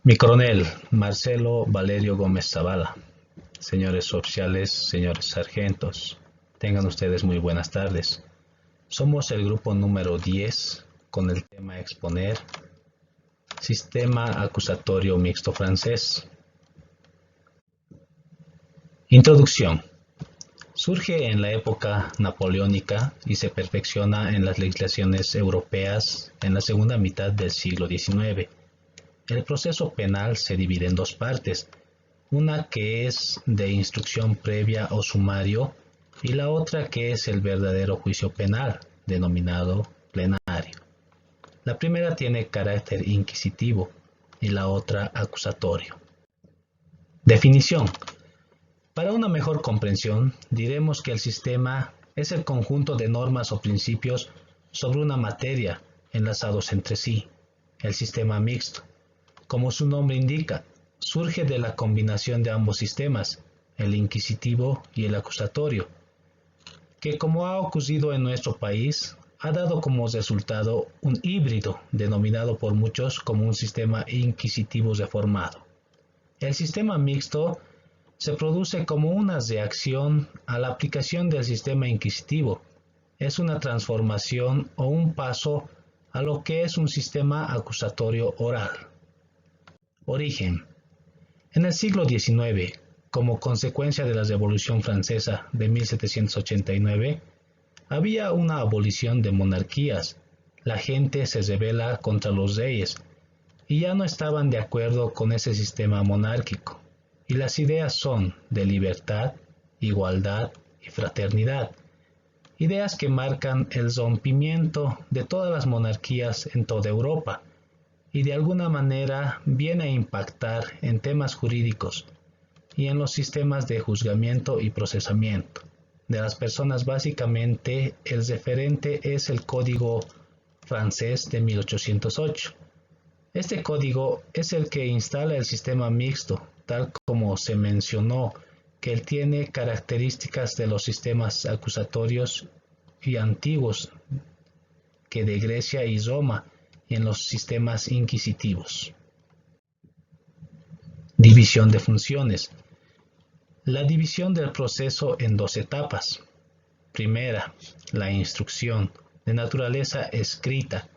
Mi coronel Marcelo Valerio Gómez Zavala, señores oficiales, señores sargentos, tengan ustedes muy buenas tardes. Somos el grupo número 10 con el tema a exponer, Sistema Acusatorio Mixto Francés. Introducción. Surge en la época napoleónica y se perfecciona en las legislaciones europeas en la segunda mitad del siglo XIX. El proceso penal se divide en dos partes, una que es de instrucción previa o sumario y la otra que es el verdadero juicio penal, denominado plenario. La primera tiene carácter inquisitivo y la otra acusatorio. Definición. Para una mejor comprensión, diremos que el sistema es el conjunto de normas o principios sobre una materia enlazados entre sí. El sistema mixto, como su nombre indica, surge de la combinación de ambos sistemas, el inquisitivo y el acusatorio, que como ha ocurrido en nuestro país, ha dado como resultado un híbrido denominado por muchos como un sistema inquisitivo reformado. El sistema mixto se produce como una reacción a la aplicación del sistema inquisitivo. Es una transformación o un paso a lo que es un sistema acusatorio oral. Origen. En el siglo XIX, como consecuencia de la Revolución Francesa de 1789, había una abolición de monarquías. La gente se rebela contra los reyes y ya no estaban de acuerdo con ese sistema monárquico. Y las ideas son de libertad, igualdad y fraternidad. Ideas que marcan el rompimiento de todas las monarquías en toda Europa y de alguna manera viene a impactar en temas jurídicos y en los sistemas de juzgamiento y procesamiento de las personas. Básicamente, el referente es el Código francés de 1808. Este código es el que instala el sistema mixto, tal como se mencionó, que él tiene características de los sistemas acusatorios y antiguos que de Grecia y Roma y en los sistemas inquisitivos. División de funciones. La división del proceso en dos etapas. Primera, la instrucción, de naturaleza escrita,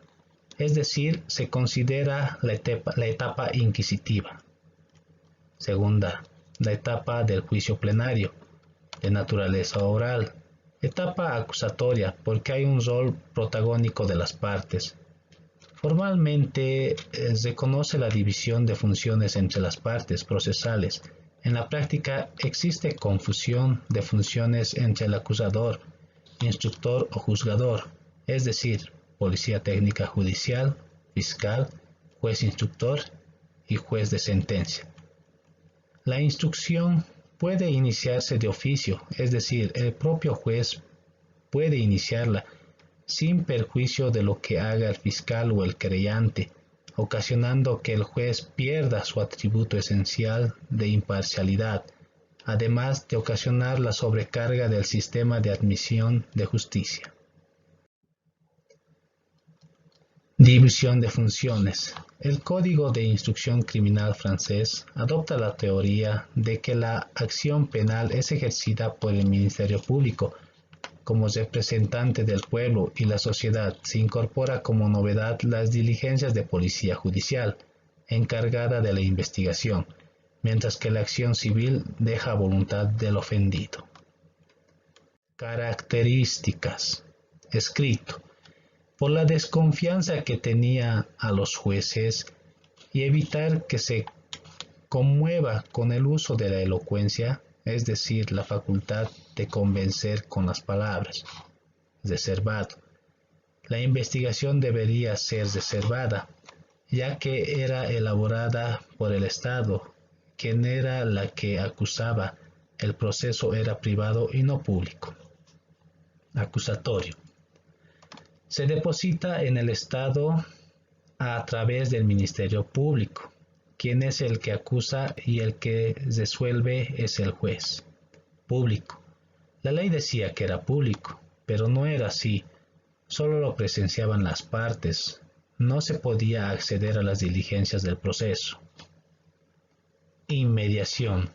es decir, se considera la etapa inquisitiva. Segunda, la etapa del juicio plenario, de naturaleza oral. Etapa acusatoria, porque hay un rol protagónico de las partes. Formalmente se conoce la división de funciones entre las partes procesales. En la práctica existe confusión de funciones entre el acusador, instructor o juzgador, es decir, policía técnica judicial, fiscal, juez instructor y juez de sentencia. La instrucción puede iniciarse de oficio, es decir, el propio juez puede iniciarla sin perjuicio de lo que haga el fiscal o el querellante, ocasionando que el juez pierda su atributo esencial de imparcialidad, además de ocasionar la sobrecarga del sistema de admisión de justicia. División de funciones. El Código de Instrucción Criminal francés adopta la teoría de que la acción penal es ejercida por el Ministerio Público como representante del pueblo y la sociedad. Se incorpora como novedad las diligencias de policía judicial, encargada de la investigación, mientras que la acción civil deja a voluntad del ofendido. Características. Escrito. Por la desconfianza que tenía a los jueces y evitar que se conmueva con el uso de la elocuencia, es decir, la facultad de convencer con las palabras. Reservado. La investigación debería ser reservada, ya que era elaborada por el Estado, quien era la que acusaba. El proceso era privado y no público. Acusatorio. Se deposita en el Estado a través del Ministerio Público, quien es el que acusa y el que resuelve es el juez. Público. La ley decía que era público, pero no era así. Solo lo presenciaban las partes. No se podía acceder a las diligencias del proceso. Inmediación.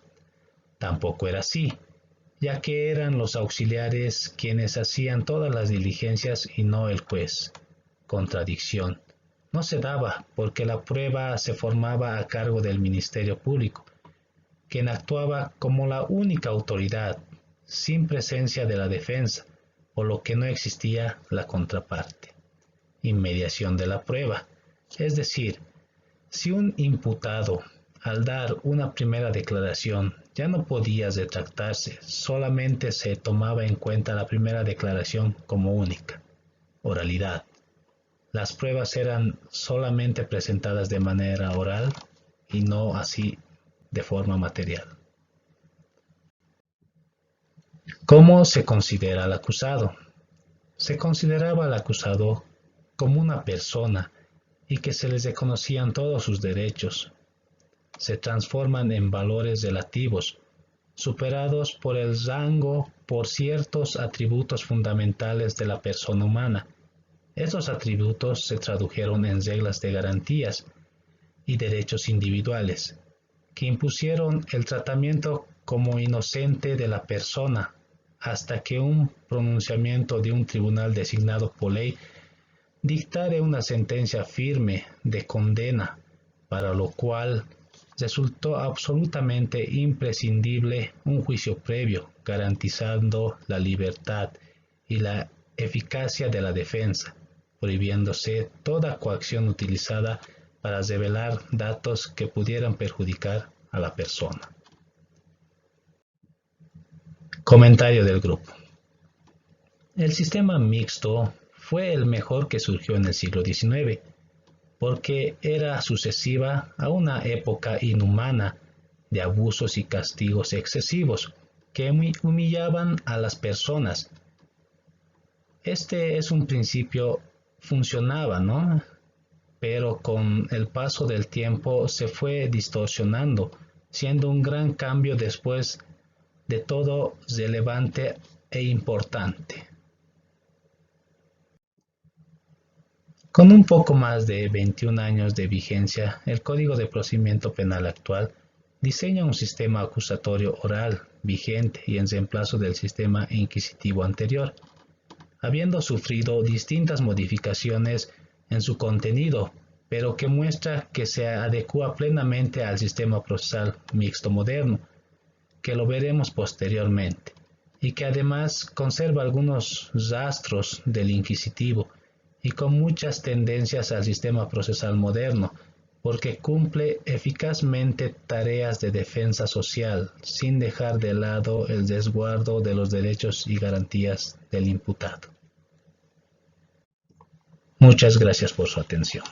Tampoco era así, ya que eran los auxiliares quienes hacían todas las diligencias y no el juez. Contradicción. No se daba porque la prueba se formaba a cargo del Ministerio Público, quien actuaba como la única autoridad, sin presencia de la defensa, por lo que no existía la contraparte. Inmediación de la prueba. Es decir, si un imputado, al dar una primera declaración, ya no podía retractarse, solamente se tomaba en cuenta la primera declaración como única. Oralidad. Las pruebas eran solamente presentadas de manera oral y no así de forma material. ¿Cómo se considera al acusado? Se consideraba al acusado como una persona y que se les reconocían todos sus derechos. Se transforman en valores relativos, superados por el rango por ciertos atributos fundamentales de la persona humana. Estos atributos se tradujeron en reglas de garantías y derechos individuales, que impusieron el tratamiento como inocente de la persona, hasta que un pronunciamiento de un tribunal designado por ley dictare una sentencia firme de condena, para lo cual resultó absolutamente imprescindible un juicio previo, garantizando la libertad y la eficacia de la defensa, prohibiéndose toda coacción utilizada para revelar datos que pudieran perjudicar a la persona. Comentario del grupo. El sistema mixto fue el mejor que surgió en el siglo XIX, porque era sucesiva a una época inhumana de abusos y castigos excesivos que humillaban a las personas. Este es un principio, funcionaba, ¿no? Pero con el paso del tiempo se fue distorsionando, siendo un gran cambio después de todo relevante e importante. Con un poco más de 21 años de vigencia, el Código de Procedimiento Penal actual diseña un sistema acusatorio oral vigente y en reemplazo del sistema inquisitivo anterior, habiendo sufrido distintas modificaciones en su contenido, pero que muestra que se adecua plenamente al sistema procesal mixto moderno, que lo veremos posteriormente, y que además conserva algunos rastros del inquisitivo y con muchas tendencias al sistema procesal moderno, porque cumple eficazmente tareas de defensa social, sin dejar de lado el resguardo de los derechos y garantías del imputado. Muchas gracias por su atención.